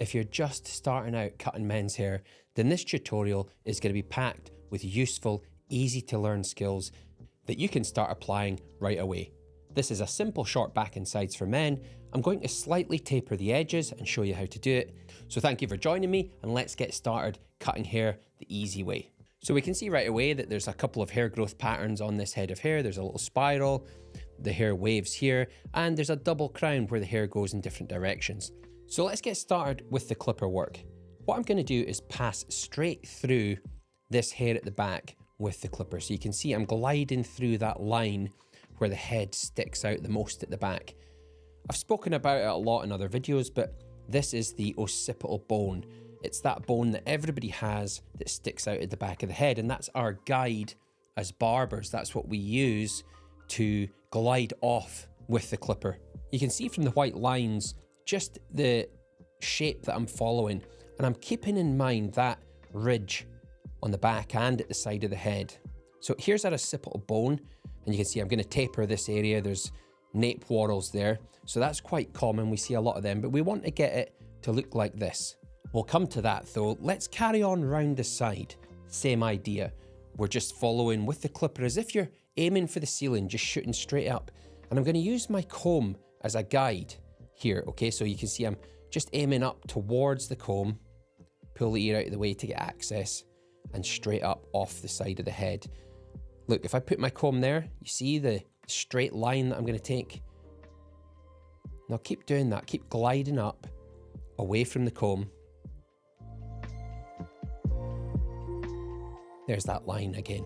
if you're just starting out cutting men's hair, then this tutorial is going to be packed with useful, easy to learn skills that you can start applying right away. This is a simple short back and sides for men. I'm going to slightly taper the edges and show you how to do it. So thank you for joining me, and let's get started cutting hair the easy way. So we can see right away that there's a couple of hair growth patterns on this head of hair. There's a little spiral, the hair waves here, and there's a double crown where the hair goes in different directions. So let's get started with the clipper work. What I'm going to do is pass straight through this hair at the back with the clipper. So you can see I'm gliding through that line where the head sticks out the most at the back. I've spoken about it a lot in other videos, but this is the occipital bone. It's that bone that everybody has that sticks out at the back of the head, and that's our guide as barbers. That's what we use to glide off with the clipper. You can see from the white lines just the shape that I'm following, and I'm keeping in mind that ridge on the back and at the side of the head. So here's our occipital bone, and you can see I'm going to taper this area. There's nape whorls there, so that's quite common. We see a lot of them, but we want to get it to look like this. We'll come to that though. Let's carry on round the side. Same idea. We're just following with the clipper as if you're aiming for the ceiling, just shooting straight up. And I'm going to use my comb as a guide here, okay? So you can see I'm just aiming up towards the comb, pull the ear out of the way to get access, and straight up off the side of the head. Look, if I put my comb there, you see the straight line that I'm going to take? Now keep doing that, keep gliding up away from the comb. There's that line again.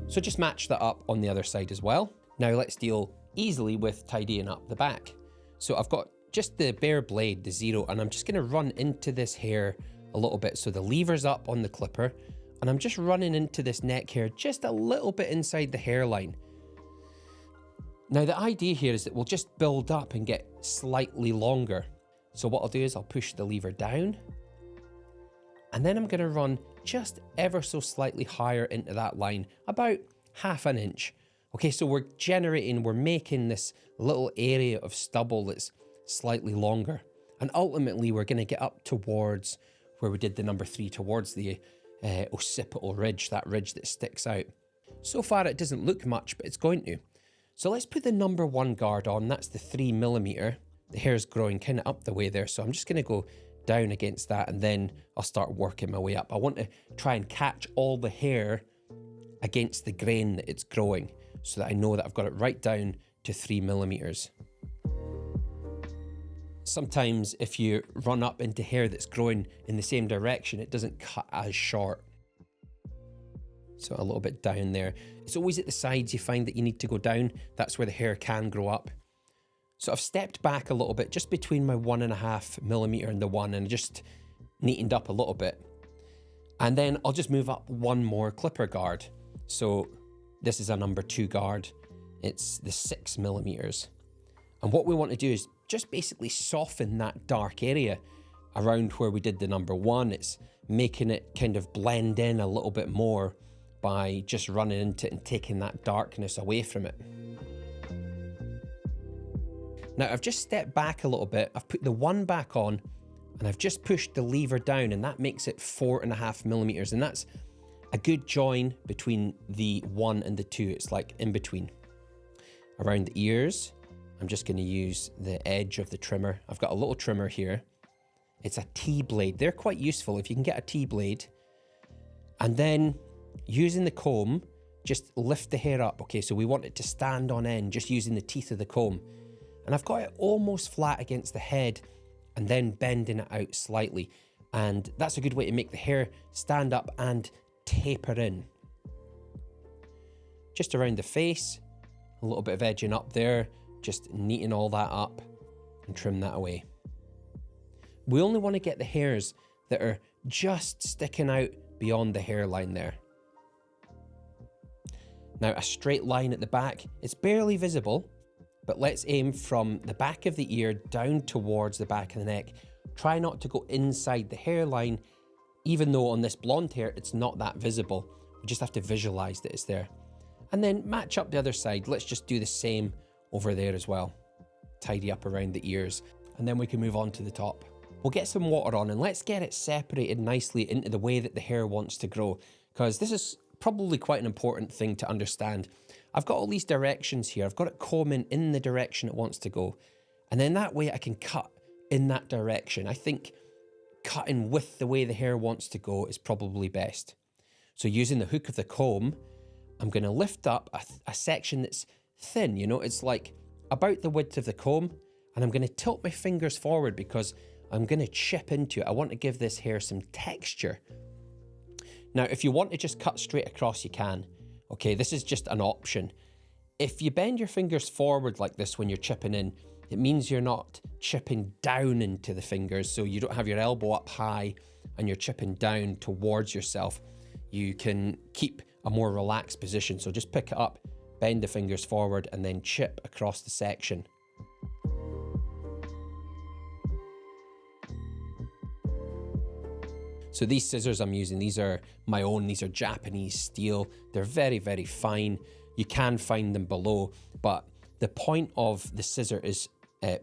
So just match that up on the other side as well. Now let's deal easily with tidying up the back. So I've got just the bare blade, the 0, and I'm just going to run into this hair a little bit. So the lever's up on the clipper, and I'm just running into this neck hair just a little bit inside the hairline. Now the idea here is that we'll just build up and get slightly longer. So what I'll do is I'll push the lever down, and then I'm going to run just ever so slightly higher into that line, about ½ an inch. Okay, so we're making this little area of stubble that's slightly longer. And ultimately we're going to get up towards where we did the number 3, towards the occipital ridge, that ridge that sticks out. So far it doesn't look much, but it's going to. So let's put the number 1 guard on. That's the 3mm. The hair's growing kind of up the way there, so I'm just going to go down against that, and then I'll start working my way up. I want to try and catch all the hair against the grain that it's growing, so that I know that I've got it right down to 3mm. Sometimes if you run up into hair that's growing in the same direction, it doesn't cut as short. So a little bit down there. It's always at the sides you find that you need to go down. That's where the hair can grow up. So I've stepped back a little bit, just between my 1.5mm and the 1, and just neatened up a little bit. And then I'll just move up one more clipper guard. So this is a number 2 guard. It's the 6mm. And what we want to do is just basically soften that dark area around where we did the number 1. It's making it kind of blend in a little bit more by just running into it and taking that darkness away from it. Now I've just stepped back a little bit, I've put the 1 back on, and I've just pushed the lever down, and that makes it 4.5mm, and that's a good join between the 1 and the 2. It's like in between. Around the ears, I'm just going to use the edge of the trimmer. I've got a little trimmer here. It's a T-blade. They're quite useful if you can get a T-blade. And then using the comb, just lift the hair up. Okay, so we want it to stand on end, just using the teeth of the comb. And I've got it almost flat against the head, and then bending it out slightly. And that's a good way to make the hair stand up and taper in. Just around the face, a little bit of edging up there, just neaten all that up and trim that away. We only want to get the hairs that are just sticking out beyond the hairline there. Now a straight line at the back, it's barely visible, but let's aim from the back of the ear down towards the back of the neck. Try not to go inside the hairline, even though on this blonde hair, it's not that visible. We just have to visualize that it's there. And then match up the other side. Let's just do the same over there as well. Tidy up around the ears, and then we can move on to the top. We'll get some water on and let's get it separated nicely into the way that the hair wants to grow, because this is probably quite an important thing to understand. I've got all these directions here. I've got it combing in the direction it wants to go, and then that way I can cut in that direction. I think cutting with the way the hair wants to go is probably best. So using the hook of the comb, I'm going to lift up a section that's thin, you know, it's like about the width of the comb, and I'm going to tilt my fingers forward because I'm going to chip into it. I want to give this hair some texture. Now, if you want to just cut straight across, you can. Okay, this is just an option. If you bend your fingers forward like this when you're chipping in, it means you're not chipping down into the fingers, so you don't have your elbow up high and you're chipping down towards yourself. You can keep a more relaxed position, so just pick it up, bend the fingers forward, and then chip across the section. So these scissors I'm using, these are my own, these are Japanese steel. They're very, very fine. You can find them below, but the point of the scissor is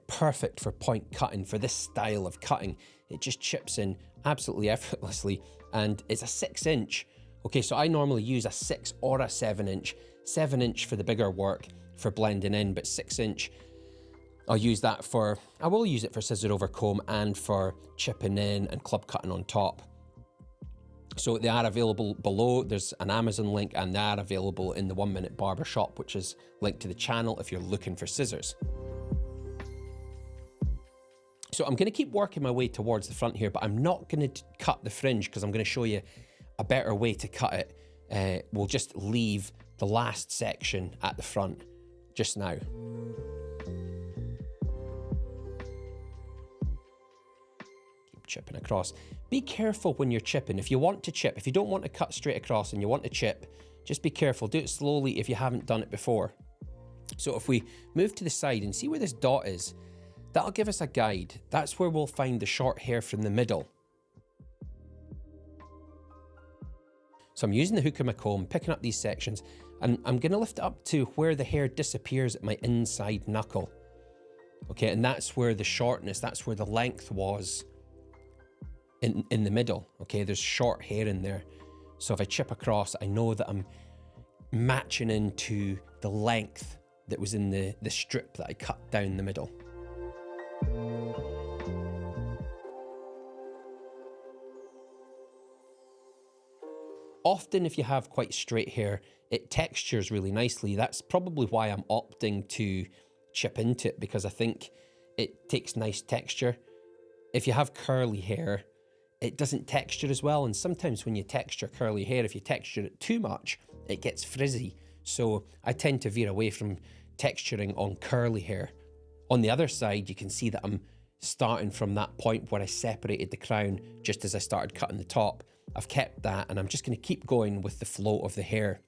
perfect for point cutting, for this style of cutting. It just chips in absolutely effortlessly, and it's a 6-inch. Okay, so I normally use a 6 or a 7-inch. 7-inch for the bigger work, for blending in, but 6-inch, I'll use that for, I will use it for scissor over comb and for chipping in and club cutting on top. So they are available below. There's an Amazon link, and they are available in the 1 Minute Barber shop, which is linked to the channel if you're looking for scissors. So I'm going to keep working my way towards the front here, but I'm not going to cut the fringe because I'm going to show you a better way to cut it. We'll just leave the last section at the front just now. Keep chipping across. Be careful when you're chipping. If you want to chip, if you don't want to cut straight across and you want to chip, just be careful. Do it slowly if you haven't done it before. So if we move to the side and see where this dot is, that'll give us a guide. That's where we'll find the short hair from the middle. So I'm using the hook of my comb, picking up these sections, and I'm going to lift it up to where the hair disappears at my inside knuckle. Okay, and that's where the shortness, that's where the length was in the middle. Okay, there's short hair in there. So if I chip across, I know that I'm matching into the length that was in the strip that I cut down the middle. Often if you have quite straight hair, it textures really nicely. That's probably why I'm opting to chip into it, because I think it takes nice texture. If you have curly hair, it doesn't texture as well. And sometimes when you texture curly hair, if you texture it too much, it gets frizzy. So I tend to veer away from texturing on curly hair. On the other side, you can see that I'm starting from that point where I separated the crown just as I started cutting the top. I've kept that, and I'm just going to keep going with the flow of the hair.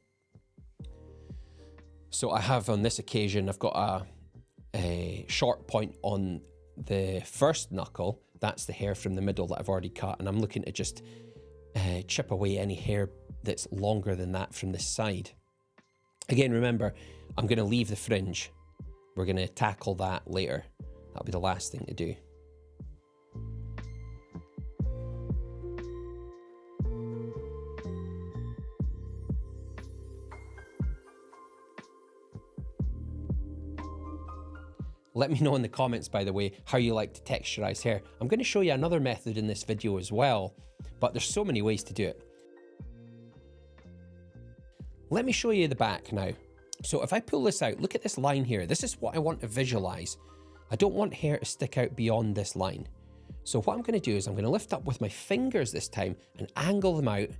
So I have, on this occasion, I've got a short point on the first knuckle. That's the hair from the middle that I've already cut, and I'm looking to just chip away any hair that's longer than that from this side. Again, remember, I'm going to leave the fringe. We're going to tackle that later. That'll be the last thing to do. Let me know in the comments, by the way, how you like to texturize hair. I'm going to show you another method in this video as well, but there's so many ways to do it. Let me show you the back now. So if I pull this out, look at this line here. This is what I want to visualize. I don't want hair to stick out beyond this line. So what I'm going to do is I'm going to lift up with my fingers this time and angle them out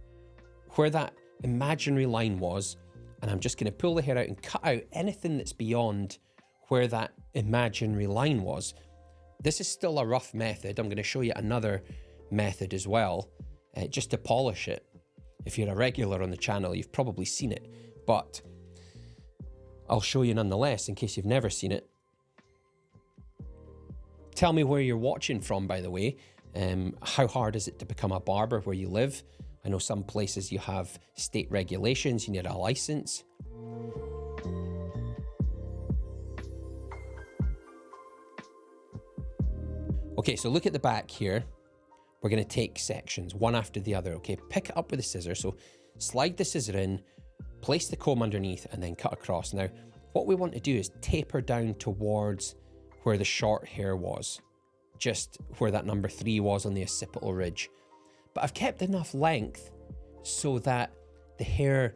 where that imaginary line was. And I'm just going to pull the hair out and cut out anything that's beyond where that imaginary line was. This is still a rough method. I'm going to show you another method as well, just to polish it. If you're a regular on the channel, you've probably seen it, but I'll show you nonetheless in case you've never seen it. Tell me where you're watching from, by the way. How hard is it to become a barber where you live? I know some places you have state regulations, you need a license. Okay, so look at the back here. We're going to take sections one after the other, okay? Pick it up with the scissor. So slide the scissor in, place the comb underneath, and then cut across. Now, what we want to do is taper down towards where the short hair was, just where that number 3 was on the occipital ridge. But I've kept enough length so that the hair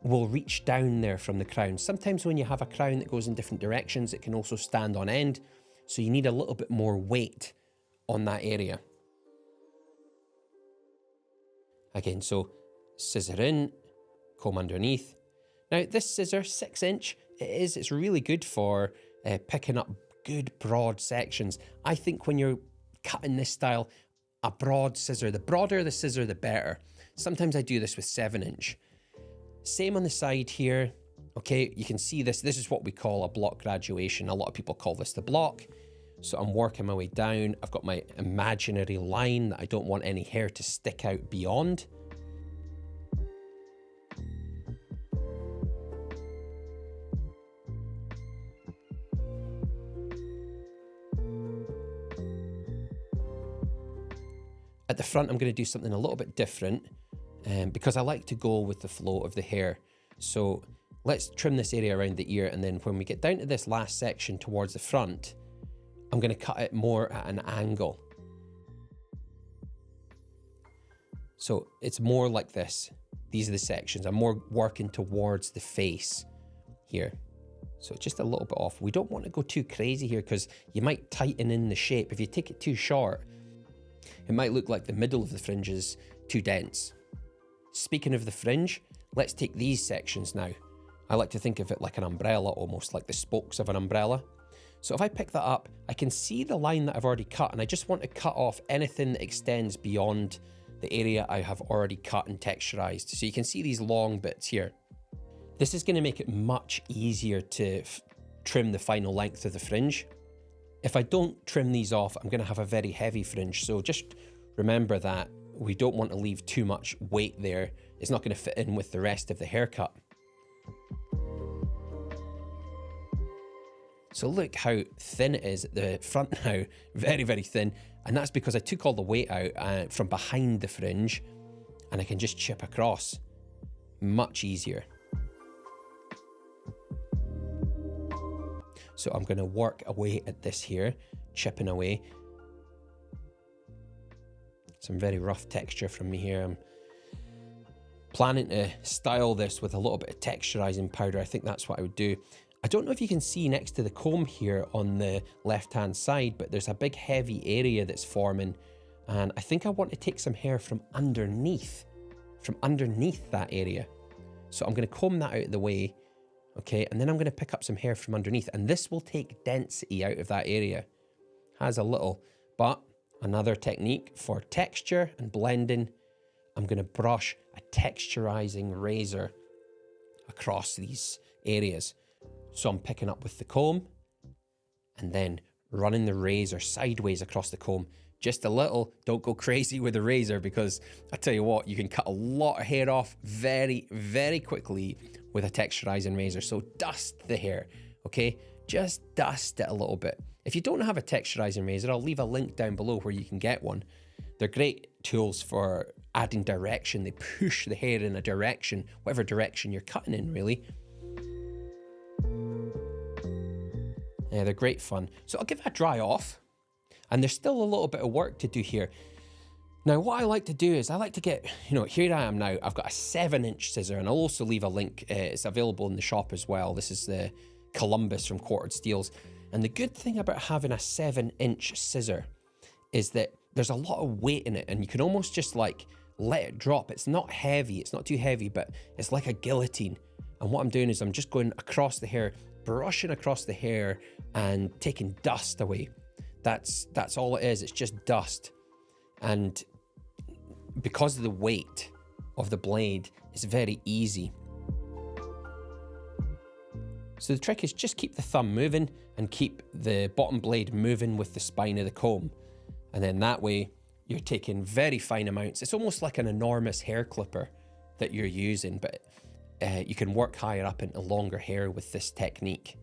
will reach down there from the crown. Sometimes when you have a crown that goes in different directions, it can also stand on end. So you need a little bit more weight on that area. Again, so scissor in, comb underneath. Now this scissor, 6 inch, it's really good for picking up good broad sections. I think when you're cutting this style, a broad scissor, the broader the scissor, the better. Sometimes I do this with 7 inch. Same on the side here. Okay, you can see this. This is what we call a block graduation. A lot of people call this the block. So I'm working my way down. I've got my imaginary line that I don't want any hair to stick out beyond. At the front, I'm going to do something a little bit different because I like to go with the flow of the hair. So let's trim this area around the ear, and then when we get down to this last section towards the front, I'm going to cut it more at an angle. So it's more like this. These are the sections. I'm more working towards the face here. So just a little bit off. We don't want to go too crazy here because you might tighten in the shape. If you take it too short, it might look like the middle of the fringe is too dense. Speaking of the fringe, let's take these sections now. I like to think of it like an umbrella, almost like the spokes of an umbrella. So if I pick that up, I can see the line that I've already cut, and I just want to cut off anything that extends beyond the area I have already cut and texturized. So you can see these long bits here. This is going to make it much easier to trim the final length of the fringe. If I don't trim these off, I'm going to have a very heavy fringe. So just remember that we don't want to leave too much weight there. It's not going to fit in with the rest of the haircut. So look how thin it is at the front now, very, very thin. And that's because I took all the weight out from behind the fringe, and I can just chip across. Much easier. So I'm going to work away at this here, chipping away. Some very rough texture from me here. I'm planning to style this with a little bit of texturizing powder. I think that's what I would do. I don't know if you can see next to the comb here on the left-hand side, but there's a big heavy area that's forming. And I think I want to take some hair from underneath that area. So I'm going to comb that out of the way. Okay, and then I'm going to pick up some hair from underneath, and this will take density out of that area. Has a little, but another technique for texture and blending. I'm going to brush a texturizing razor across these areas. So I'm picking up with the comb and then running the razor sideways across the comb. Just a little, don't go crazy with the razor, because I tell you what, you can cut a lot of hair off very, very quickly with a texturizing razor. So dust the hair, okay? Just dust it a little bit. If you don't have a texturizing razor, I'll leave a link down below where you can get one. They're great tools for adding direction. They push the hair in a direction, whatever direction you're cutting in, really. Yeah, they're great fun. So I'll give that a dry off. And there's still a little bit of work to do here. Now, what I like to do is I like to get, here I am now. I've got a 7-inch scissor, and I'll also leave a link. It's available in the shop as well. This is the Columbus from Quartered Steels. And the good thing about having a 7-inch scissor is that there's a lot of weight in it, and you can almost just like let it drop. It's not heavy. It's not too heavy, but it's like a guillotine. And what I'm doing is I'm just going across the hair, brushing across the hair and taking dust away. That's all it is. It's just dust. And because of the weight of the blade, it's very easy. So the trick is just keep the thumb moving and keep the bottom blade moving with the spine of the comb. And then that way you're taking very fine amounts. It's almost like an enormous hair clipper that you're using, but you can work higher up into longer hair with this technique.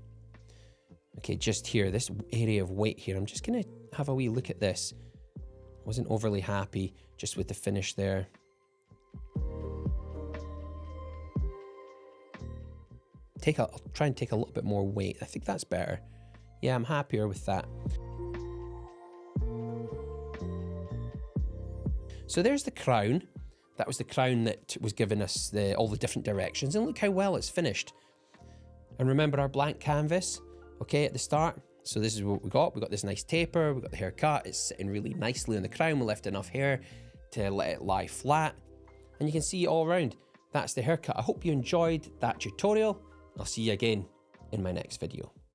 Okay, just here, this area of weight here, I'm just gonna have a wee look at this. Wasn't overly happy just with the finish there. I'll try and take a little bit more weight. I think that's better. Yeah, I'm happier with that. So there's the crown. That was the crown that was giving us all the different directions, and look how well it's finished. And remember our blank canvas, okay, at the start? So this is what we got. We got this nice taper, we got the hair cut, it's sitting really nicely on the crown. We left enough hair to let it lie flat. And you can see all around, that's the haircut. I hope you enjoyed that tutorial. I'll see you again in my next video.